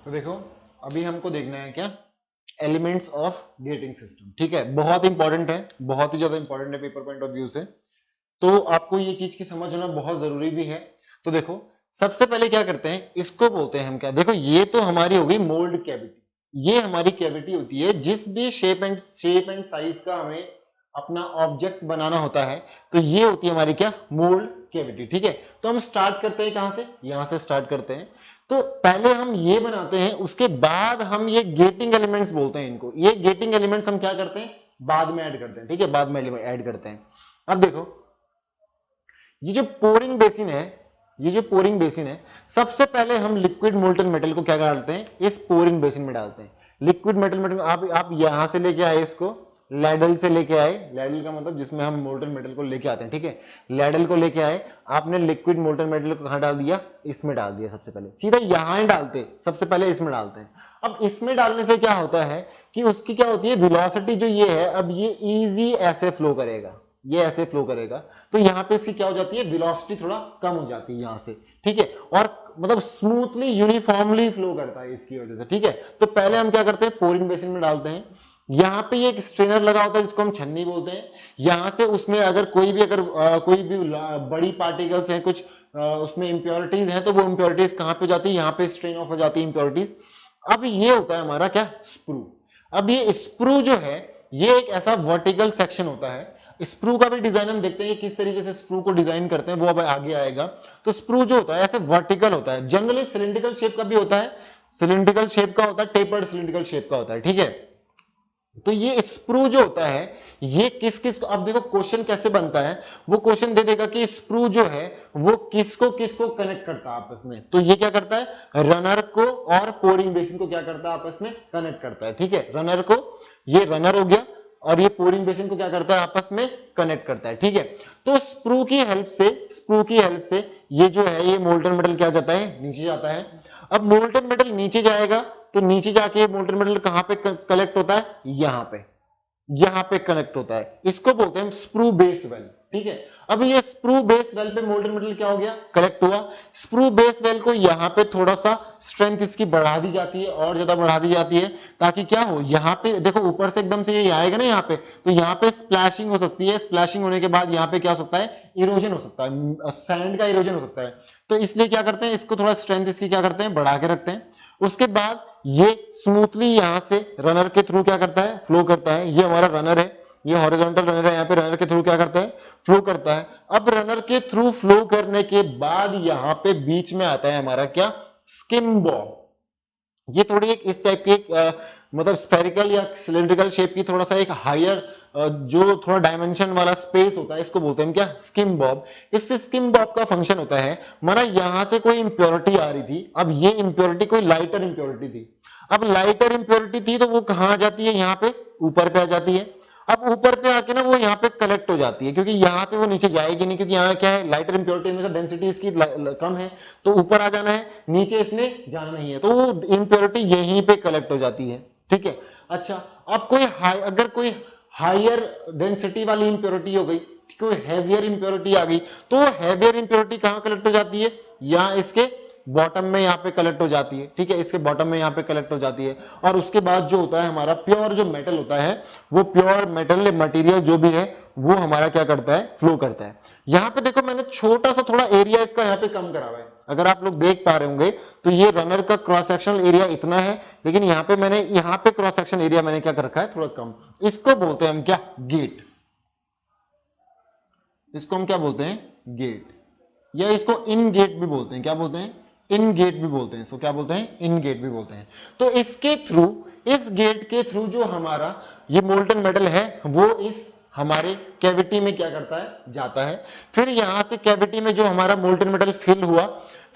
तो देखो अभी हमको देखना है क्या, एलिमेंट्स ऑफ गेटिंग सिस्टम। ठीक है, बहुत इंपॉर्टेंट है, बहुत ही ज्यादा इंपॉर्टेंट है पेपर पॉइंट ऑफ व्यू से, तो आपको ये चीज की समझ होना बहुत जरूरी भी है। तो देखो सबसे पहले क्या करते हैं, इसको बोलते हैं हम क्या, देखो ये तो हमारी हो गई मोल्ड कैविटी, ये हमारी कैविटी होती है जिस भी शेप एंड साइज का हमें अपना ऑब्जेक्ट बनाना होता है, तो ये होती है हमारी क्या, मोल्ड कैविटी। ठीक है, तो हम स्टार्ट करते हैं कहां से, यहां से स्टार्ट करते हैं। तो पहले हम ये बनाते हैं, उसके बाद हम ये गेटिंग एलिमेंट्स बोलते हैं इनको, ये गेटिंग एलिमेंट्स हम क्या करते हैं, बाद में ऐड करते हैं। ठीक है, बाद में ऐड करते हैं। अब देखो ये जो पोरिंग बेसिन है, ये जो पोरिंग बेसिन है, सबसे पहले हम लिक्विड मोल्टन मेटल को क्या डालते हैं, इस पोरिंग बेसिन में डालते हैं। लिक्विड मेटल आप यहां से लेके आए, इसको लैडल से लेके आए, लैडल का मतलब जिसमें हम मोल्टन मेटल को लेके आते हैं। ठीक है, लैडल को लेके आए, आपने लिक्विड मोल्टन मेटल को कहां डाल दिया, इसमें डाल दिया। सबसे पहले सीधा यहां ही डालते, सबसे पहले इसमें डालते हैं। अब इसमें डालने से क्या होता है कि उसकी क्या होती है, वेलोसिटी जो ये है, अब ये इजी ऐसे फ्लो करेगा, ये ऐसे फ्लो करेगा, तो यहां पे इसकी क्या हो जाती है, वेलोसिटी थोड़ा कम हो जाती है यहां से। ठीक है, और मतलब स्मूथली यूनिफॉर्मली फ्लो करता है इसकी वजह से। ठीक है, तो पहले हम क्या करते हैं, पोरिंग बेसिन में डालते हैं। यहां पे एक स्ट्रेनर लगा होता है जिसको हम छन्नी बोलते हैं। यहां से उसमें अगर कोई भी बड़ी पार्टिकल्स हैं, कुछ उसमें इंप्योरिटीज हैं, तो वो इंप्योरिटीज कहां पे जाती है, यहां पे स्ट्रेन ऑफ हो जाती है इंप्योरिटीज। अब ये होता है हमारा क्या, स्प्रू। अब ये स्प्रू जो है, ये एक ऐसा वर्टिकल सेक्शन होता है। स्प्रू का भी डिजाइन हम देखते हैं कि किस तरीके से स्प्रू को डिजाइन करते हैं, वो अब आगे आएगा। तो स्प्रू जो होता है ऐसे वर्टिकल होता है, जनरली सिलिंड्रिकल शेप का भी होता है, सिलिंड्रिकल शेप का होता है, टेपर्ड सिलिंड्रिकल शेप का होता है। ठीक है, तो ये स्प्रू जो होता है, ये किस किस, अब देखो क्वेश्चन कैसे बनता है, वो क्वेश्चन दे देगा कि स्प्रू जो है वो किसको किसको कनेक्ट करता है आपस में। तो ये क्या करता है, रनर को और पोरिंग बेसिन को क्या करता है, आपस में कनेक्ट करता है। ठीक है, रनर को, ये रनर हो गया, और ये पोरिंग बेसिन को क्या करता है, आपस में कनेक्ट करता है। ठीक है, तो स्प्रू की हेल्प से ये जो है, ये मोल्टन मेटल क्या जाता है, नीचे जाता है। अब मोल्टन मेटल नीचे जाएगा, तो नीचे जाके मोल्टन मेटल कहां पे कलेक्ट होता है, यहां पे कनेक्ट होता है। इसको बोलते हैं स्प्रू बेस वेल। ठीक है, अब ये स्प्रू बेस वेल पे मोल्टन मेटल क्या हो गया, कलेक्ट हुआ। स्प्रू बेस वेल को यहां पे थोड़ा सा स्ट्रेंथ इसकी बढ़ा दी जाती है, और ज्यादा बढ़ा दी जाती है, ताकि क्या हो, यहां पे देखो ऊपर से एकदम से ये आएगा ना यहां पे, तो यहां पे स्प्लैशिंग हो सकती है। स्प्लैशिंग होने के बाद यहां पे क्या हो सकता है, इरोजन हो सकता है, सैंड का इरोजन हो सकता है। तो इसलिए क्या करते हैं, इसको थोड़ा स्ट्रेंथ इसकी क्या करते हैं, बढ़ा के रखते हैं। उसके बाद ये स्मूथली यहां से रनर के थ्रू क्या करता है, फ्लो करता है। ये हमारा रनर है, ये हॉरिजॉन्टल रनर है, यहाँ पे रनर के थ्रू क्या करता है, फ्लो करता है। अब रनर के थ्रू फ्लो करने के बाद यहां पे बीच में आता है हमारा क्या, स्किम बॉब। ये थोड़ी एक इस टाइप की मतलब स्फेरिकल या सिलिंड्रिकल शेप की, थोड़ा सा एक हायर जो थोड़ा डायमेंशन वाला स्पेस होता है, इसको बोलते हैं क्या, स्किम बॉब। इस स्किम बॉब का फंक्शन होता है, माना यहां से कोई इंप्योरिटी आ रही थी, अब ये इंप्योरिटी कोई लाइटर इंप्योरिटी थी। अब लाइटर इंप्योरिटी थी, तो वो कहां आ जाती है, यहां पे ऊपर पे आ जाती है। अब ऊपर पे आके ना वो यहाँ पे कलेक्ट हो जाती है, क्योंकि यहाँ पे वो नीचे जाएगी नहीं, क्योंकि यहाँ क्या है, लाइटर इंप्योरिटी में से डेंसिटी इसकी कम है, तो ऊपर आ जाना है, नीचे इसने जाना नहीं है, तो वो इंप्योरिटी यहीं पे कलेक्ट हो जाती है। ठीक है, अच्छा अब अगर कोई हायर डेंसिटी वाली इंप्योरिटी हो गई, कोई हैवियर इंप्योरिटी आ गई, तो हैवियर इंप्योरिटी कहां कलेक्ट हो जाती है, यहाँ इसके बॉटम में यहाँ पे कलेक्ट हो जाती है। ठीक है, इसके बॉटम में यहाँ पे कलेक्ट हो जाती है। और उसके बाद जो होता है हमारा प्योर जो मेटल होता है, वो प्योर मेटल मटेरियल जो भी है, वो हमारा क्या करता है, फ्लो करता है। यहाँ पे देखो मैंने छोटा सा थोड़ा एरिया इसका यहाँ पे कम करा हुआ है, अगर आप लोग देख पा रहे होंगे, तो ये रनर का क्रॉस सेक्शनल एरिया इतना है, लेकिन यहाँ पे मैंने यहाँ पे क्रॉस सेक्शन एरिया मैंने क्या कर रखा है, थोड़ा कम। इसको बोलते हैं हम क्या, गेट। इसको हम क्या बोलते हैं, गेट, या इसको इन गेट भी बोलते हैं। क्या बोलते हैं, इन गेट भी बोलते हैं। इसको क्या बोलते हैं, इन गेट भी बोलते हैं। तो इसके थ्रू, इस गेट के थ्रू जो हमारा ये मोल्टन मेटल है, वो इस हमारे कैविटी में क्या करता है, जाता है। फिर यहां से कैविटी में जो हमारा मोल्टन मेटल फिल हुआ,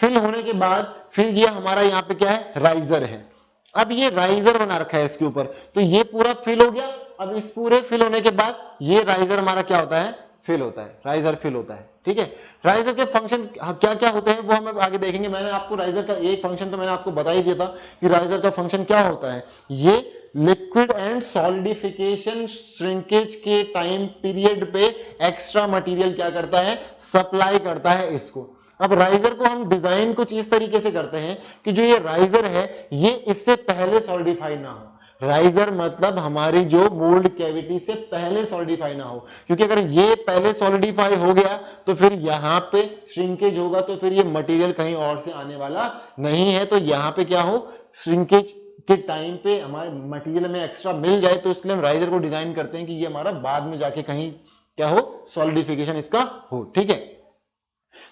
फिल होने के बाद फिर ये हमारा यहाँ पे क्या है, राइजर है। अब ये राइजर बना रखा है इसके ऊपर, तो ये पूरा फिल हो गया। अब इस पूरे फिल होने के बाद ये राइजर हमारा क्या होता है, फिल होता है, राइजर फिल होता है। ठीक है, राइजर के फंक्शन क्या क्या होते हैं वो हम आगे देखेंगे। मैंने आपको राइजर का एक फंक्शन तो मैंने आपको बता ही दिया था कि राइजर का फंक्शन क्या होता है। ये लिक्विड एंड सॉलिडिफिकेशन श्रिंकेज के टाइम पीरियड पे एक्स्ट्रा मटेरियल क्या करता है, सप्लाई करता है इसको। अब राइजर को हम डिजाइन कुछ इस तरीके से करते हैं कि जो ये राइजर है ये इससे पहले सॉलिडिफाई ना हो। राइजर मतलब हमारी जो मोल्ड कैविटी से पहले सॉलिडिफाई ना हो, क्योंकि अगर ये पहले सॉलिडिफाई हो गया तो फिर यहाँ पे श्रिंकेज होगा, तो फिर ये मटेरियल कहीं और से आने वाला नहीं है। तो यहाँ पे क्या हो, श्रिंकेज के टाइम पे हमारे मटेरियल में एक्स्ट्रा मिल जाए, तो इसलिए हम राइजर को डिजाइन करते हैं कि ये हमारा बाद में जाके कहीं क्या हो, सॉलिडिफिकेशन इसका हो। ठीक है,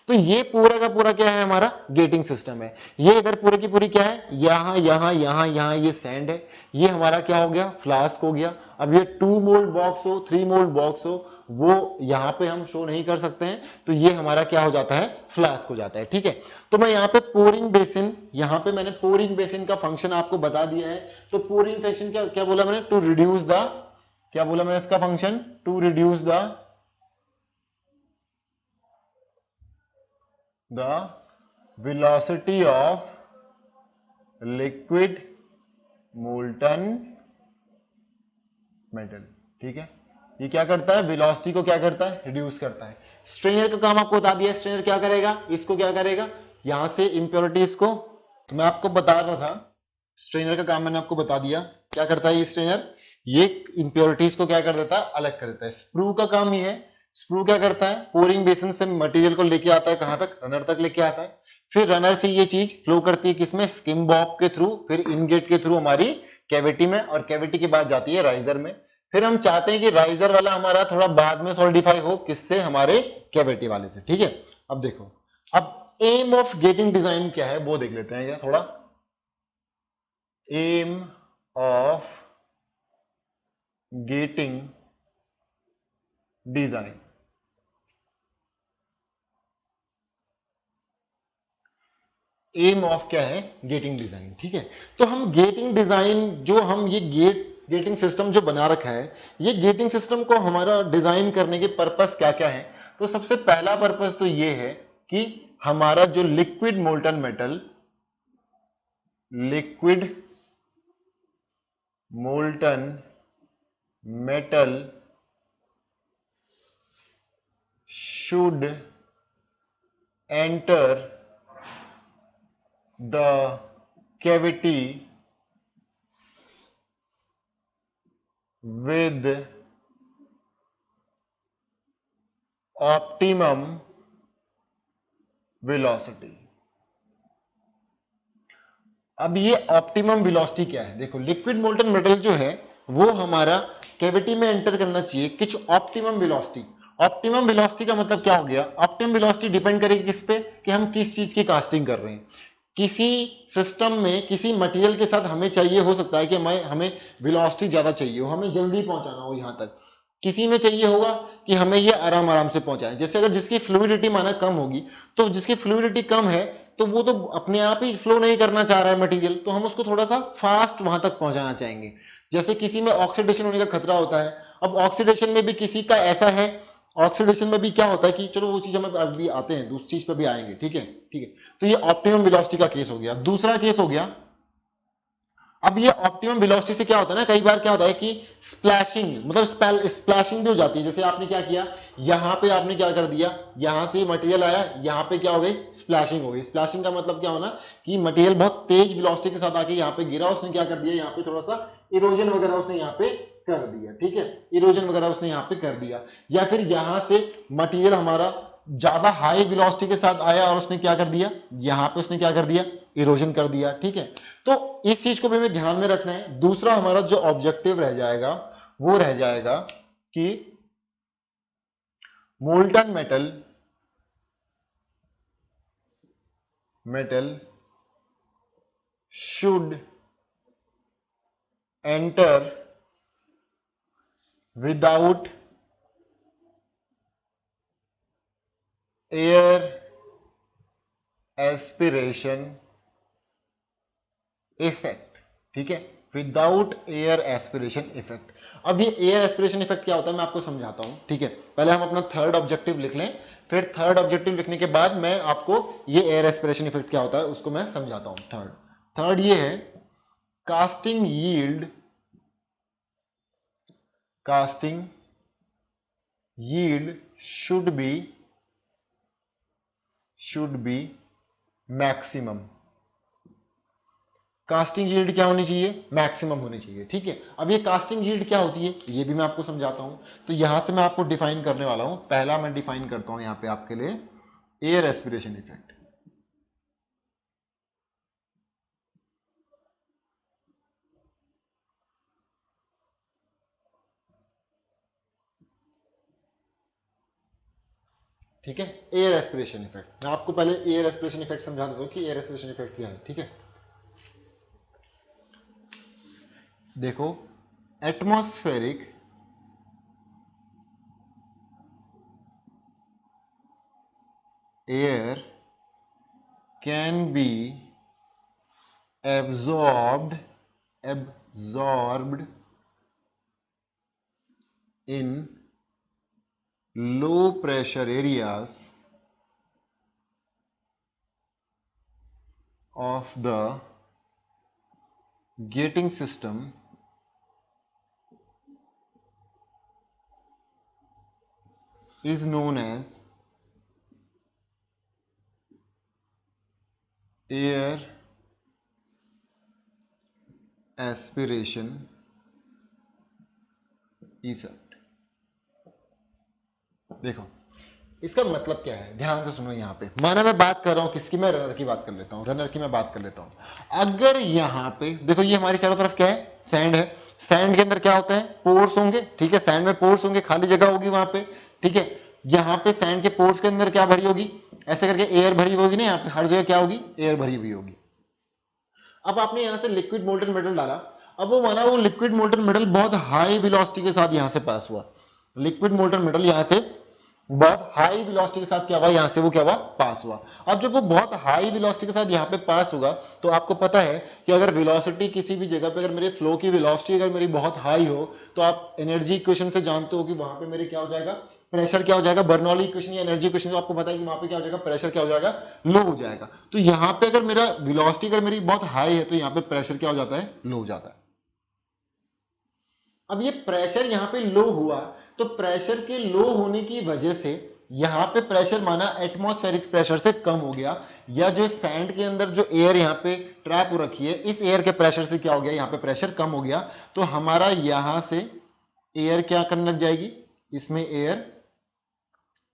तो ये पूरा का पूरा क्या है, हमारा गेटिंग सिस्टम है। ये इधर पूरे की पूरी क्या है, यहां यहां यहां यहां ये सैंड है, ये हमारा क्या हो गया, फ्लास्क हो गया। अब ये 2 मोल्ड बॉक्स हो, 3 मोल्ड बॉक्स हो, वो यहां पे हम शो नहीं कर सकते हैं, तो ये हमारा क्या हो जाता है, फ्लास्क हो जाता है। ठीक है, तो मैं यहाँ पे पोरिंग बेसिन, यहां पे मैंने पोरिंग बेसिन का फंक्शन आपको बता दिया है। तो पोरिंग फंक्शन क्या क्या बोला मैंने, टू रिड्यूस द, क्या बोला मैंने इसका function, to reduce the velocity of liquid molten metal। ठीक है, ये क्या करता है, वेलोसिटी को क्या करता है, रिड्यूस करता है। स्ट्रेनर का काम आपको बता दिया, स्ट्रेनर क्या करेगा, इसको क्या करेगा, यहां से इंप्योरिटीज को, तो मैं आपको बता रहा था स्ट्रेनर का काम मैंने आपको बता दिया, क्या करता है ये स्ट्रेनर, ये इंप्योरिटीज को क्या कर देता है, अलग कर देता है। स्प्रू का काम ये है, स्प्रू क्या करता है, पोरिंग बेसिन से मटेरियल को लेके आता है कहां तक, रनर तक लेके आता है। फिर रनर से ये चीज फ्लो करती है किसमें, स्किम बॉब के थ्रू, फिर इनगेट के थ्रू हमारी कैविटी में, और कैविटी के बाद जाती है राइजर में। फिर हम चाहते हैं कि राइजर वाला हमारा थोड़ा बाद में सॉलिडिफाई हो, किससे, हमारे कैविटी वाले से। ठीक है, अब देखो, अब एम ऑफ गेटिंग डिजाइन क्या है वो देख लेते हैं, या थोड़ा aim of gating design. Aim of क्या है, गेटिंग डिजाइन। ठीक है, तो हम गेटिंग डिजाइन, जो हम ये गेटिंग सिस्टम जो बना रखा है, ये गेटिंग सिस्टम को हमारा डिजाइन करने के पर्पस क्या क्या है। तो सबसे पहला पर्पस तो ये है कि हमारा जो liquid molten metal, liquid molten metal should enter the cavity with optimum velocity। अब ये ऑप्टिमम वेलोसिटी क्या है, देखो लिक्विड मोल्टन मेटल जो है वो हमारा कैविटी में एंटर करना चाहिए कुछ ऑप्टिमम वेलोसिटी। ऑप्टिमम वेलोसिटी का मतलब क्या हो गया, ऑप्टिमम वेलोसिटी डिपेंड करेगी किस पे, कि हम किस चीज की कास्टिंग कर रहे हैं। किसी सिस्टम में किसी मटेरियल के साथ हमें चाहिए, हो सकता है कि हमें वेलोसिटी ज्यादा चाहिए हो, हमें जल्दी पहुंचाना हो यहां तक। किसी में चाहिए होगा कि हमें ये आराम आराम से पहुंचाए, जैसे अगर जिसकी फ्लूइडिटी माना कम होगी, तो जिसकी फ्लूइडिटी कम है तो वो तो अपने आप ही फ्लो नहीं करना चाह रहा है मटेरियल, तो हम उसको थोड़ा सा फास्ट वहां तक पहुंचाना चाहेंगे। जैसे किसी में ऑक्सीडेशन होने का खतरा होता है, अब ऑक्सीडेशन में भी किसी का ऐसा है, ऑक्सीडेशन में भी क्या होता है कि चलो वो चीज हमें अभी आते हैं, उस चीज पर भी आएंगे। ठीक है, ठीक है, तो ये ऑप्टिमम वेलोसिटी का केस हो गया। दूसरा केस हो गया, अब ये ऑप्टिमम वेलोसिटी से क्या होता है ना, कई बार क्या होता है कि स्प्लैशिंग, मतलब स्प्लैशिंग भी हो जाती है। जैसे आपने क्या किया, यहां पे आपने क्या कर दिया, यहां से मटेरियल आया, यहां पे क्या हो गई, स्प्लैशिंग हो गई। स्प्लैशिंग का मतलब क्या होना कि मटेरियल बहुत तेज वेलोसिटी के साथ आके यहाँ पे गिरा, उसने क्या कर दिया, यहाँ पे थोड़ा सा इरोजन वगैरह उसने यहाँ पे कर दिया। ठीक है, इरोजन वगैरह उसने यहाँ पे कर दिया। या फिर यहां से मटेरियल हमारा ज्यादा हाई वेलोसिटी के साथ आया और उसने क्या कर दिया, यहां पे उसने क्या कर दिया, इरोजन कर दिया। ठीक है, तो इस चीज को भी हमें ध्यान में रखना है। दूसरा हमारा जो ऑब्जेक्टिव रह जाएगा वो रह जाएगा कि molten metal should enter without air aspiration effect. ठीक है, विदाउट एयर एस्पिरेशन इफेक्ट। अब ये एयर एस्पिरेशन इफेक्ट क्या होता है मैं आपको समझाता हूं। ठीक है, पहले हम अपना थर्ड ऑब्जेक्टिव लिख लें, फिर थर्ड ऑब्जेक्टिव लिखने के बाद मैं आपको ये एयर एस्पिरेशन इफेक्ट क्या होता है उसको मैं समझाता हूं। थर्ड ये है, casting yield should be should be maximum. Casting yield क्या होनी चाहिए? मैक्सिमम होनी चाहिए। ठीक है, अब ये कास्टिंग यील्ड क्या होती है ये भी मैं आपको समझाता हूं। तो यहां से मैं आपको डिफाइन करने वाला हूं। पहला मैं डिफाइन करता हूं यहां पे आपके लिए एयर एस्पिरेशन इफेक्ट। ठीक है, एयर एस्पिरेशन इफेक्ट। मैं आपको पहले एयर एस्पिरेशन इफेक्ट समझा देता हूं कि एयर एस्पिरेशन इफेक्ट क्या है। ठीक है, देखो, atmospheric air can be absorbed in low pressure areas of the gating system is known as air aspiration effect. देखो, इसका मतलब क्या है, ध्यान से सुनो। यहां पे माना मैं बात कर रहा हूं किसकी, मैं रनर की बात कर लेता हूं, रनर की मैं बात कर लेता हूं। अगर यहां पे देखो, ये हमारी चारों तरफ क्या है? सैंड है। सैंड के अंदर क्या होता है? पोर्स होंगे। ठीक है, सैंड में पोर्स होंगे, खाली जगह होगी वहां पे। ठीक है, यहां पे सैंड के पोर्स के अंदर क्या भरी होगी? ऐसे करके एयर भरी होगी ना, यहाँ पे हर जगह क्या होगी? एयर भरी हुई होगी। अब आपने यहां से लिक्विड मोल्टन मेटल डाला। अब वो माना वो लिक्विड मोल्टन मेटल बहुत हाई वेलोसिटी के साथ यहां से पास हुआ। लिक्विड मोल्टन मेटल यहां से बहुत हाई वेलोसिटी के साथ क्या हुआ? यहां से वो क्या हुआ? पास हुआ। अब जब वो बहुत हाई वेलोसिटी के साथ यहां पे पास होगा, तो आपको पता है कि अगर वेलोसिटी किसी भी जगह पे, अगर मेरे फ्लो की वेलोसिटी अगर मेरी बहुत हाई हो, तो आप एनर्जी इक्वेशन से जानते हो कि वहां पे मेरे क्या हो जाएगा? प्रेशर क्या हो जाएगा? बर्नौली इक्वेशन या एनर्जी इक्वेशन, आपको पता है कि वहां पे क्या हो जाएगा? प्रेशर क्या हो जाएगा? लो हो जाएगा। तो यहां पे अगर मेरा वेलोसिटी अगर मेरी बहुत हाई है, तो यहां पे प्रेशर क्या हो जाता है? लो हो जाता है। अब ये प्रेशर यहां पे लो हुआ, तो प्रेशर के लो होने की वजह से यहां पे प्रेशर माना एटमॉस्फेरिक प्रेशर से कम हो गया, या जो सैंड के अंदर जो एयर यहां पे ट्रैप हो रखी है, इस एयर के प्रेशर से क्या हो गया? यहां पे प्रेशर कम हो गया। तो हमारा यहां से एयर क्या करने लग जाएगी? इसमें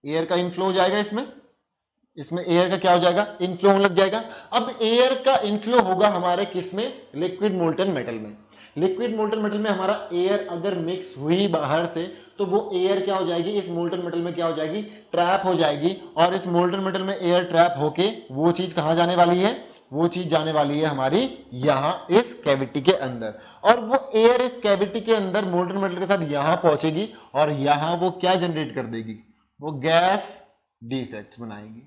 एयर का इनफ्लो हो जाएगा। इसमें एयर का क्या हो जाएगा? इनफ्लो होने लग जाएगा। अब एयर का इनफ्लो होगा हमारे किसमें? लिक्विड मोल्टन मेटल में। लिक्विड मोल्टन मेटल में हमारा एयर अगर मिक्स हुई बाहर से, तो वो एयर क्या हो जाएगी? इस मोल्टन मेटल में क्या हो जाएगी? ट्रैप हो जाएगी। और इस मोल्टन मेटल में एयर ट्रैप होके वो चीज कहां जाने वाली है? वो चीज जाने वाली है हमारी यहां इस कैविटी के अंदर। और वो एयर इस कैविटी के अंदर मोल्टन मेटल के साथ यहां पहुंचेगी, और यहां वो क्या जनरेट कर देगी? वो गैस डिफेक्ट्स बनाएगी।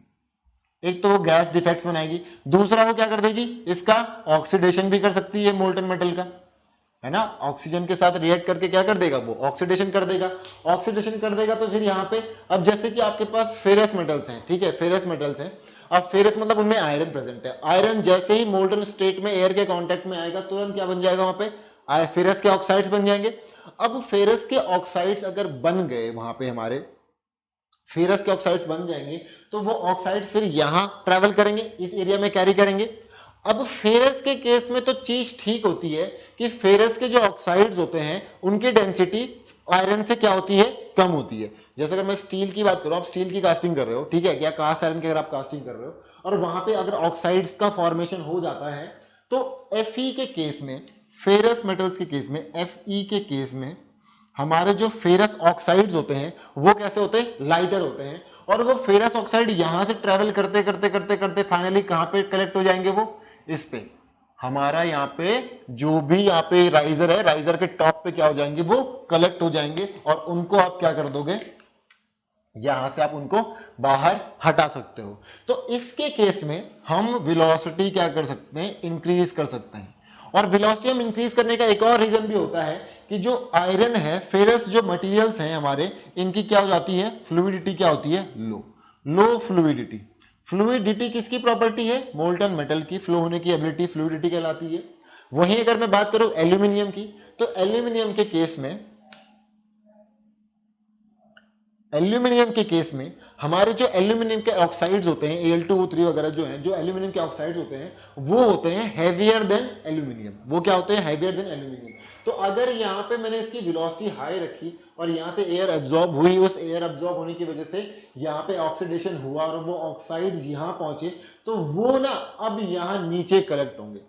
एक तो वो गैस डिफेक्ट्स बनाएगी, दूसरा वो क्या कर देगी? इसका ऑक्सीडेशन भी कर सकती है मोल्टन मेटल का, है ना। ऑक्सीजन के साथ रिएक्ट करके क्या कर देगा? वो ऑक्सीडेशन कर देगा। ऑक्सीडेशन कर देगा तो फिर यहाँ पे, अब जैसे कि आपके पास फेरस मेटल्स हैं, ठीक है, फेरस मेटल्स हैं। अब फेरस मतलब उनमें आयरन प्रेजेंट है। आयरन जैसे ही मोल्टन स्टेट में एयर के कांटेक्ट में आएगा, तुरंत क्या बन जाएगा? वहां पे फेरस के ऑक्साइड्स बन जाएंगे। अब फेरस के ऑक्साइड्स अगर बन गए वहां पे, हमारे फेरस के ऑक्साइड्स बन जाएंगे, तो वो ऑक्साइड्स फिर यहां ट्रेवल करेंगे, इस एरिया में कैरी करेंगे। अब फेरस के केस में तो चीज ठीक होती है कि फेरस के जो ऑक्साइड्स होते हैं उनकी डेंसिटी आयरन से क्या होती है? कम होती है। जैसे अगर मैं स्टील की बात करूं, आप स्टील की कास्टिंग कर रहे हो, ठीक है, क्या कास्ट आयरन की अगर आप कास्टिंग कर रहे हो, और वहां पे अगर ऑक्साइड्स का फॉर्मेशन हो जाता है, तो Fe के केस में, फेरस मेटल्स के केस में, Fe के केस में हमारे जो फेरस ऑक्साइड्स होते हैं वो कैसे होते हैं? लाइटर होते हैं। और वो फेरस ऑक्साइड यहां से ट्रेवल करते करते करते करते फाइनली कहां पे कलेक्ट हो जाएंगे? वो इस पे, हमारा यहाँ पे जो भी यहाँ पे राइजर है, राइजर के टॉप पे क्या हो जाएंगे? वो कलेक्ट हो जाएंगे। और उनको आप क्या कर दोगे? यहां से आप उनको बाहर हटा सकते हो। तो इसके केस में हम वेलोसिटी क्या कर सकते हैं? इंक्रीज कर सकते हैं। और वेलोसिटी हम इंक्रीज करने का एक और रीजन भी होता है कि जो आयरन है, फेरस जो मटेरियल्स हैं हमारे, इनकी क्या हो जाती है? फ्लूइडिटी क्या होती है? लो फ्लूइडिटी। फ्लूइडिटी किसकी प्रॉपर्टी है? मोल्टन मेटल की फ्लो होने की एबिलिटी फ्लूइडिटी कहलाती है। वहीं अगर मैं बात करूं एल्यूमिनियम की, तो एल्यूमिनियम के केस में एल्यूमिनियम के केस में हमारे जो एल्यूमिनियम के ऑक्साइड्स होते हैं Al2O3 वगैरह जो हैं, जो एल्यूमिनियम के ऑक्साइड्स होते हैं वो होते हैं हैवियर देन एल्यूमिनियम। वो क्या होते हैं? Heavier than aluminium. तो अगर यहाँ पे मैंने इसकी वेलोसिटी हाई रखी और यहाँ से एयर एब्जॉर्ब हुई, उस एयर एब्जॉर्ब होने की वजह से यहाँ पे ऑक्सीडेशन हुआ और वो ऑक्साइड्स यहाँ पहुंचे, तो वो ना अब यहाँ नीचे कलेक्ट होंगे।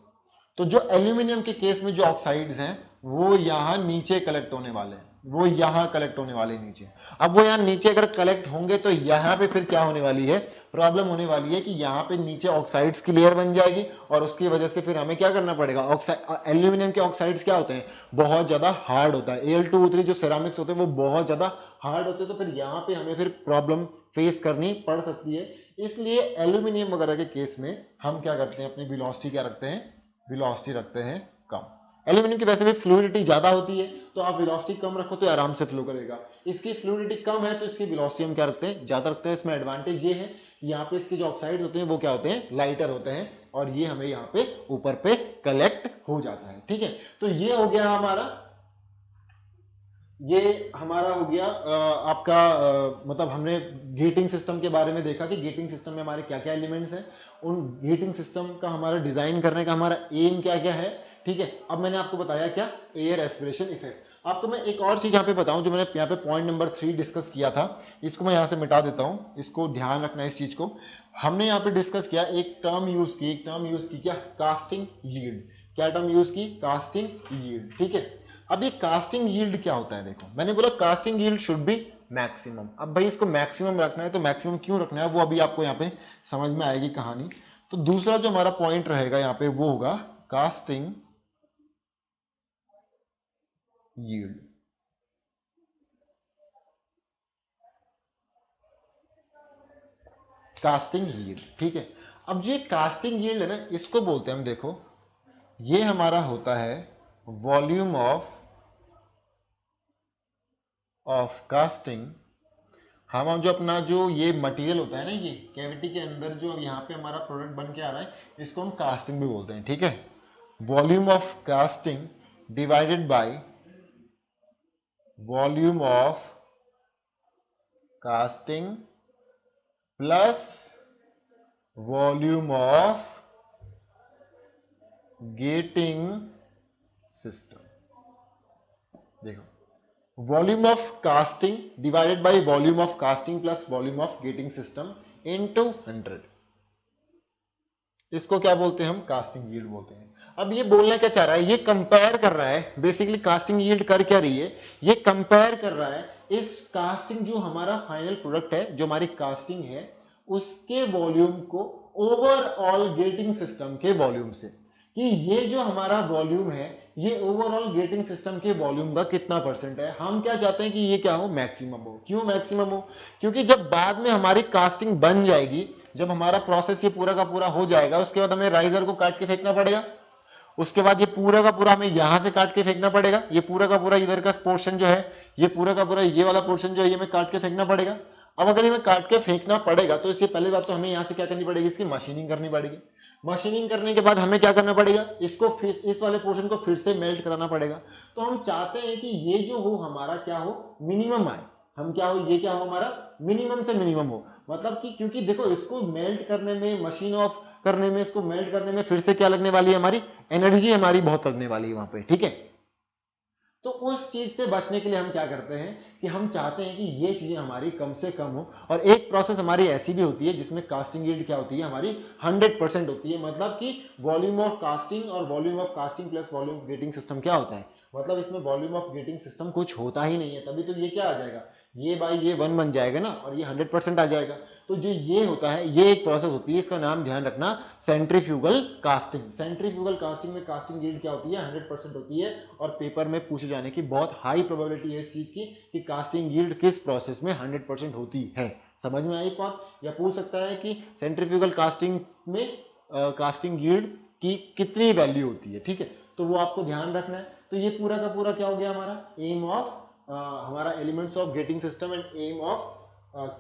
तो जो एल्यूमिनियम के केस में जो ऑक्साइड्स हैं वो यहाँ नीचे कलेक्ट होने वाले हैं, वो यहाँ कलेक्ट होने वाले नीचे। अब वो यहाँ नीचे अगर कलेक्ट होंगे तो यहाँ पे फिर क्या होने वाली है? प्रॉब्लम होने वाली है कि यहाँ पे नीचे ऑक्साइड्स की लेयर बन जाएगी और उसकी वजह से फिर हमें क्या करना पड़ेगा? एल्यूमिनियम के ऑक्साइड्स क्या होते हैं? बहुत ज्यादा हार्ड होता है। Al2O3 जो सेरामिक्स होते हैं वो बहुत ज्यादा हार्ड होते हैं, तो फिर यहाँ पे हमें फिर प्रॉब्लम फेस करनी पड़ सकती है। इसलिए एल्यूमिनियम वगैरह के केस में हम क्या करते हैं? अपनी वेलोसिटी क्या रखते हैं? वेलोसिटी रखते हैं कम। एल्यूमिनियम की वैसे भी फ्लूइडिटी ज्यादा होती है, तो आप वेलोसिटी कम रखो तो आराम से फ्लो करेगा। इसकी फ्लूइडिटी कम है तो इसकी वेलोसिटी हम क्या रखते हैं? ज्यादा रखते हैं। इसमें एडवांटेज ये है, यहाँ पे इसके जो ऑक्साइड होते हैं वो क्या होते हैं? लाइटर होते हैं और ये हमें यहाँ पे ऊपर पे कलेक्ट हो जाता है। ठीक है, तो ये हो गया हमारा, ये हमारा हो गया आपका मतलब हमने गेटिंग सिस्टम के बारे में देखा कि गेटिंग सिस्टम में हमारे क्या क्या एलिमेंट्स हैं, उन गेटिंग सिस्टम का हमारा डिजाइन करने का हमारा एम क्या क्या है। ठीक है, अब मैंने आपको बताया क्या? Air aspiration effect. आपको मैं एक और चीज यहाँ पे बताऊं जो मैंने यहाँ पे पॉइंट नंबर 3 डिस्कस किया था, इसको मैं यहाँ से मिटा देता हूँ, इसको ध्यान रखना है इस चीज को। हमने यहाँ पे डिस्कस किया, एक टर्म यूज की क्या? Casting yield. क्या टर्म यूज की? Casting yield. ठीक है, अब ये कास्टिंग यील्ड क्या होता है? देखो मैंने बोला casting yield should be maximum. अब भाई इसको मैक्सिमम रखना है तो मैक्सिमम क्यों रखना है वो अभी आपको यहाँ पे समझ में आएगी कहानी। तो दूसरा जो हमारा पॉइंट रहेगा यहाँ पे वो होगा कास्टिंग यील्ड। कास्टिंग यील्ड, ठीक है। अब जो कास्टिंग यील्ड है ना, इसको बोलते हैं हम, देखो ये हमारा होता है वॉल्यूम ऑफ कास्टिंग। हम जो अपना जो ये मटेरियल होता है ना, ये कैविटी के अंदर जो यहाँ पे हमारा प्रोडक्ट बन के आ रहा है, इसको हम कास्टिंग भी बोलते हैं। ठीक है, volume of casting divided by volume of casting plus volume of gating system. देखो, volume of casting divided by volume of casting plus volume of gating system into 100, इसको क्या बोलते हैं हम? कास्टिंग यील्ड बोलते हैं। अब ये बोलना क्या चाह रहा है? ये कंपेयर कर रहा है बेसिकली, कास्टिंग यील्ड कर क्या रही है? ये कंपेयर कर रहा है इस कास्टिंग, जो हमारा फाइनल प्रोडक्ट है, जो हमारी कास्टिंग है, उसके वॉल्यूम को ओवरऑल गेटिंग सिस्टम के वॉल्यूम से, कि ये जो हमारा वॉल्यूम है ये ओवरऑल गेटिंग सिस्टम के वॉल्यूम का कितना परसेंट है। हम क्या चाहते हैं कि ये क्या हो? मैक्सिमम हो। क्यों मैक्सिमम हो? क्योंकि जब बाद में हमारी कास्टिंग बन जाएगी, जब हमारा प्रोसेस ये पूरा का पूरा हो जाएगा, उसके बाद हमें राइजर को काट के फेंकना पड़ेगा, उसके बाद ये पूरा का पूरा हमें यहां से काट के फेंकना पड़ेगा, ये पूरा का पूरा इधर का पोर्शन जो है, ये पूरा का पूरा ये वाला पोर्शन जो है, ये हमें काट के फेंकना पड़ेगा। अब अगर हमें काट के फेंकना पड़ेगा तो इससे पहले बात तो हमें यहाँ से क्या करनी पड़ेगी? इसकी मशीनिंग करनी पड़ेगी। मशीनिंग करने के बाद हमें क्या करना पड़ेगा? इसको फिर इस वाले पोर्शन को फिर से मेल्ट कराना पड़ेगा। तो हम चाहते हैं कि ये जो हो हमारा क्या हो? मिनिमम आए। हम क्या हो? ये क्या हो हमारा? मिनिमम से मिनिमम हो। मतलब कि क्योंकि देखो, इसको मेल्ट करने में, मशीन ऑफ करने में, इसको मेल्ट करने में फिर से क्या लगने वाली है? हमारी एनर्जी हमारी बहुत लगने वाली है वहां पे। ठीक है, तो उस चीज से बचने के लिए हम क्या करते हैं कि हम चाहते हैं कि ये चीजें हमारी कम से कम हो। और एक प्रोसेस हमारी ऐसी भी होती है जिसमें कास्टिंग यील्ड क्या होती है? हमारी 100% होती है। मतलब कि वॉल्यूम ऑफ कास्टिंग और volume of casting plus volume of gating system क्या होता है? मतलब इसमें वॉल्यूम ऑफ गेटिंग सिस्टम कुछ होता ही नहीं है, तभी तो ये क्या आ जाएगा? ये बाई ये 1 बन जाएगा ना, और ये 100% आ जाएगा। तो जो ये होता है, ये एक प्रोसेस होती है, इसका नाम ध्यान रखना, सेंट्रीफ्यूगल कास्टिंग। सेंट्रीफ्यूगल कास्टिंग में कास्टिंग यील्ड क्या होती है? 100% होती है। और पेपर में पूछे जाने की बहुत हाई प्रोबेबिलिटी है इस चीज की कि कास्टिंग यील्ड किस प्रोसेस में 100% होती है। समझ में आई बात? या पूछ सकता है कि सेंट्रीफ्यूगल कास्टिंग में कास्टिंग यील्ड की कितनी वैल्यू होती है। ठीक है, तो वो आपको ध्यान रखना है। तो ये पूरा का पूरा क्या हो गया हमारा? एम ऑफ हमारा elements of gating system and aim of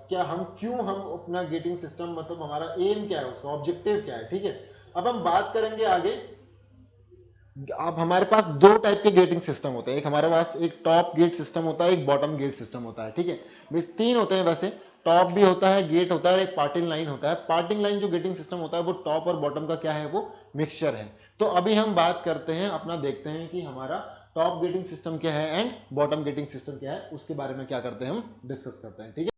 क्या हम क्यों हम अपना गेटिंग सिस्टम, मतलब हमारा एम क्या है, उसका ऑब्जेक्टिव क्या है। ठीक है, अब हम बात करेंगे आगे अब हमारे पास दो टाइप के गेटिंग सिस्टम होते हैं, एक हमारे पास एक टॉप गेट सिस्टम होता है, एक बॉटम गेट सिस्टम होता है, ठीक है। बस तीन होते हैं वैसे, टॉप भी होता है, गेट होता है, एक पार्टिंग लाइन होता है। पार्टिंग लाइन जो गेटिंग सिस्टम होता है वो टॉप और बॉटम का क्या है, वो मिक्सचर है। तो अभी हम बात करते हैं अपना, देखते हैं कि हमारा टॉप गेटिंग सिस्टम क्या है एंड बॉटम गेटिंग सिस्टम क्या है, उसके बारे में क्या करते हैं हम डिस्कस करते हैं, ठीक है।